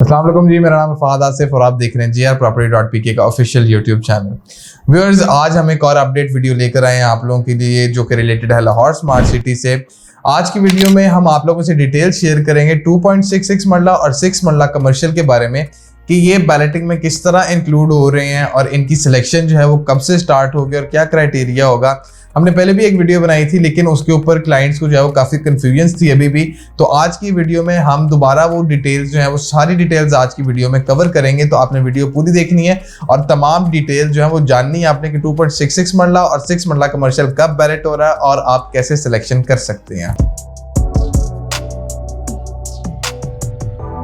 अस्सलाम वालेकुम जी, मेरा नाम है फहद आसिफ और आप देख रहे हैं grproperty.pk का ऑफिशियल यूट्यूब चैनल। व्यूअर्स, आज हम एक और अपडेट वीडियो लेकर आए हैं आप लोगों के लिए जो कि रिलेटेड है लाहौर स्मार्ट सिटी से। आज की वीडियो में हम आप लोगों से डिटेल शेयर करेंगे 2.66 मरला और 6 मरला कमर्शियल के बारे में कि ये बैलेटिंग में किस तरह इंक्लूड हो रहे हैं और इनकी सिलेक्शन जो है वो कब से स्टार्ट होगी और क्या क्राइटेरिया होगा। हमने पहले भी एक वीडियो बनाई थी लेकिन उसके ऊपर क्लाइंट्स को जो है वो काफ़ी कन्फ्यूजन थी अभी भी। तो आज की वीडियो में हम दोबारा वो डिटेल्स जो है वो सारी डिटेल्स आज की वीडियो में कवर करेंगे। तो आपने वीडियो पूरी देखनी है और तमाम डिटेल जो है वो जाननी है आपने कि 2.66 मरला और 6 मरला कमर्शियल कब बैलेट हो रहा है और आप कैसे सिलेक्शन कर सकते हैं।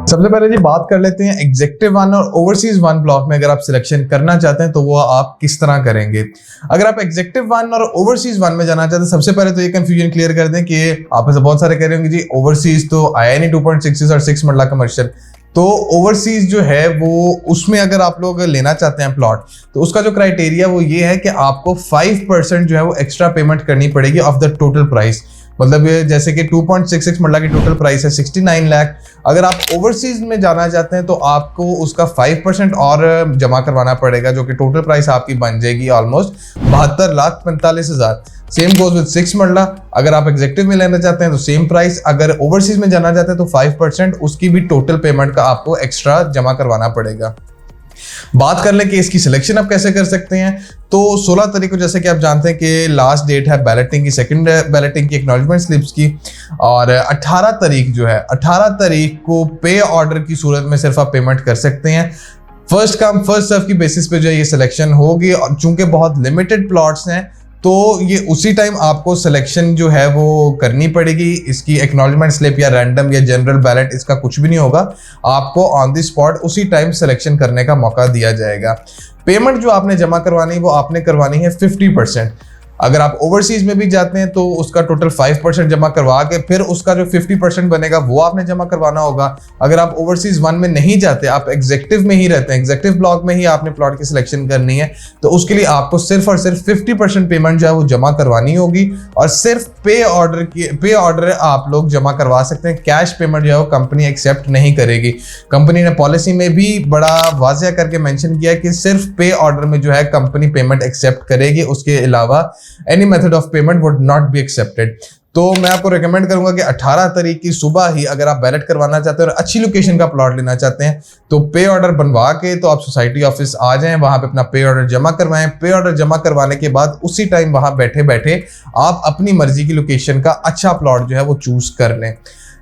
सबसे पहले जी बात कर लेते हैं एग्जेक्टिव 1 और ओवरसीज 1 ब्लॉक में अगर आप सिलेक्शन करना चाहते हैं तो वो आप किस तरह करेंगे। अगर आप एग्जेक्टिव 1 और ओवरसीज 1 में जाना चाहते हैं, सबसे पहले तो ये कंफ्यूजन क्लियर कर दें कि आप में से बहुत सारे कह रहे होंगे जी ओवरसीज तो आया नहीं 2.66 और 6 मरला कमर्शियल। तो ओवरसीज जो है वो उसमें अगर आप लोग लेना चाहते हैं प्लॉट तो उसका जो क्राइटेरिया वो ये है कि आपको 5% जो है वो एक्स्ट्रा पेमेंट करनी पड़ेगी ऑफ द टोटल प्राइस। मतलब जैसे कि 2.66 मरला की टोटल प्राइस है 69 लाख। अगर आप ओवरसीज में जाना चाहते हैं तो आपको उसका 5% और जमा करवाना पड़ेगा जो कि टोटल प्राइस आपकी बन जाएगी ऑलमोस्ट 72,45,000। सेम गोज विद 6 मरला। अगर आप एग्जेक्टिव में लेना चाहते हैं तो सेम प्राइस। अगर ओवरसीज में जाना चाहते हैं तो 5% उसकी भी टोटल पेमेंट का आपको एक्स्ट्रा जमा करवाना पड़ेगा। बात कर लें कि इसकी सिलेक्शन आप कैसे कर सकते हैं तो 16 तारीख को जैसे कि आप जानते हैं कि लास्ट डेट है बैलेटिंग की, सेकंड बैलेटिंग की एक्नॉलेजमेंट स्लिप्स की। और 18 तारीख जो है 18 तारीख को पे ऑर्डर की सूरत में सिर्फ आप पेमेंट कर सकते हैं। फर्स्ट कम फर्स्ट सर्व की बेसिस पे जो है ये सिलेक्शन होगी और चूंकि बहुत लिमिटेड प्लॉट्स हैं तो ये उसी टाइम आपको सिलेक्शन जो है वो करनी पड़ेगी। इसकी एक्नॉलेजमेंट स्लिप या रैंडम या जनरल बैलेट इसका कुछ भी नहीं होगा, आपको ऑन द स्पॉट उसी टाइम सिलेक्शन करने का मौका दिया जाएगा। पेमेंट जो आपने जमा करवानी है वो आपने करवानी है 50%। अगर आप ओवरसीज में भी जाते हैं तो उसका टोटल 5% जमा करवा के फिर उसका जो 50% बनेगा वो आपने जमा करवाना होगा। अगर आप ओवरसीज 1 में नहीं जाते, आप एग्जेक्टिव में ही रहते हैं, एग्जेक्टिव ब्लॉक में ही आपने प्लॉट की सिलेक्शन करनी है तो उसके लिए आपको सिर्फ और सिर्फ 50% पेमेंट जो है वो जमा करवानी होगी और सिर्फ पे ऑर्डर आप लोग जमा करवा सकते हैं। कैश पेमेंट जो है वो कंपनी एक्सेप्ट नहीं करेगी। कंपनी ने पॉलिसी में भी बड़ा वाज़ेह करके मेंशन किया है कि सिर्फ पे ऑर्डर में जो है कंपनी पेमेंट एक्सेप्ट करेगी, उसके अलावा any method of payment would not be accepted. तो मैं आपको रेकमेंड करूंगा कि 18 तारीख की सुबह ही अगर आप बैलेट करवाना चाहते हैं और अच्छी लोकेशन का प्लॉट लेना चाहते हैं तो पे ऑर्डर बनवा के तो आप सोसाइटी ऑफिस आ जाएं, वहां पे अपना पे ऑर्डर जमा करवाएं। पे ऑर्डर जमा करवाने के बाद उसी टाइम वहां बैठे बैठे आप अपनी मर्जी की लोकेशन का अच्छा प्लॉट जो है वो चूज कर लें।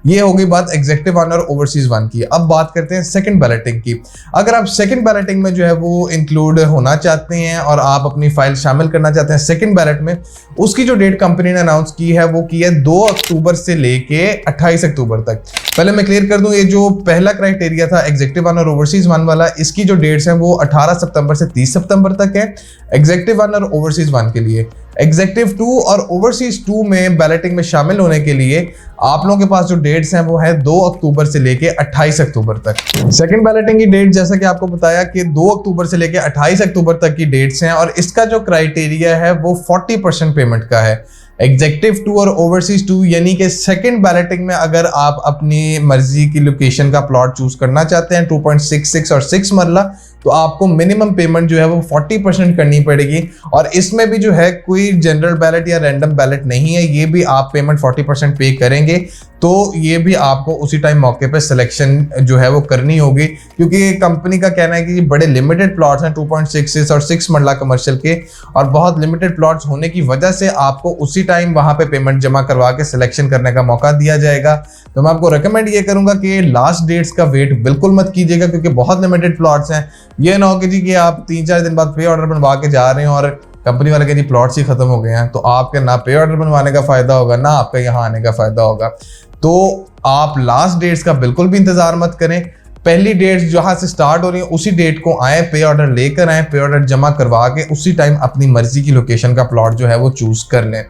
ये हो गई बात एग्जेक्टिव 1 और ओवरसीज 1 की। अब बात करते हैं सेकंड बैलेटिंग की। अगर आप सेकंड बैलेटिंग में जो है वो इंक्लूड होना चाहते हैं और आप अपनी फाइल शामिल करना चाहते हैं सेकंड बैलेट में, उसकी जो डेट कंपनी ने अनाउंस की है वो की है 2 अक्टूबर से लेके 28 अक्टूबर तक। पहले मैं क्लियर कर दूं, ये जो पहला क्राइटेरिया था एग्जेक्टिव 1 और ओवरसीज 1 वाला, इसकी जो डेट्स हैं वो 18 सितंबर से 30 सितंबर तक है एग्जेक्टिव 1 और ओवरसीज 1 के लिए। एग्जेक्टिव 2 और ओवरसीज 2 में बैलेटिंग में शामिल होने के लिए आप लोगों के पास जो डेट्स हैं वो है 2 अक्टूबर से लेके 28 अक्टूबर तक। सेकंड बैलेटिंग की डेट जैसा कि आपको बताया कि 2 अक्टूबर से लेके 28 अक्टूबर तक की डेट्स हैं और इसका जो क्राइटेरिया है वो 40% पेमेंट का है। एग्जेक्टिव 2 और ओवरसीज 2 यानी कि सेकंड बैलेटिंग में अगर आप अपनी मर्जी की लोकेशन का प्लॉट चूज करना चाहते हैं 2.66 और 6 मरला तो आपको मिनिमम पेमेंट जो है वो 40% करनी पड़ेगी। और इसमें भी जो है कोई जनरल बैलेट या रैंडम बैलेट नहीं है, ये भी आप पेमेंट 40% पे करेंगे तो ये भी आपको उसी टाइम मौके पे सिलेक्शन जो है वो करनी होगी क्योंकि कंपनी का कहना है कि बड़े लिमिटेड प्लॉट्स हैं 2.66 और 6 मरला कमर्शियल के और बहुत लिमिटेड प्लॉट्स होने की वजह से आपको उसी टाइम वहां पे पेमेंट जमा करवा के सिलेक्शन करने का मौका दिया जाएगा। तो मैं आपको रेकमेंड ये करूंगा कि लास्ट डेट्स का वेट बिल्कुल मत कीजिएगा क्योंकि बहुत लिमिटेड प्लॉट्स हैं। ये ना हो कि जी कि आप 3-4 दिन बाद पे ऑर्डर बनवा के जा रहे हैं और कंपनी वाले के जी प्लॉट्स ही खत्म हो गए हैं तो आपके ना पे ऑर्डर बनवाने का फायदा होगा ना आपका यहाँ आने का फायदा होगा। तो आप लास्ट डेट्स का बिल्कुल भी इंतजार मत करें। पहली डेट जहां से स्टार्ट हो रही है उसी डेट को आए, पे ऑर्डर लेकर आए, पे ऑर्डर जमा करवा के उसी टाइम अपनी मर्जी की लोकेशन का प्लॉट जो है वो चूज कर लें।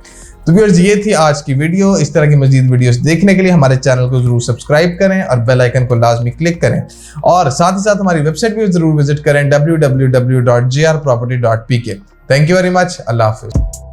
तो व्यूअर्स, ये थी आज की वीडियो। इस तरह की मजीद वीडियोस देखने के लिए हमारे चैनल को जरूर सब्सक्राइब करें और बेल आइकन को लाजमी क्लिक करें और साथ ही साथ हमारी वेबसाइट भी जरूर विजिट करें www.grproperty.pk। Thank you very much. Allah Hafiz.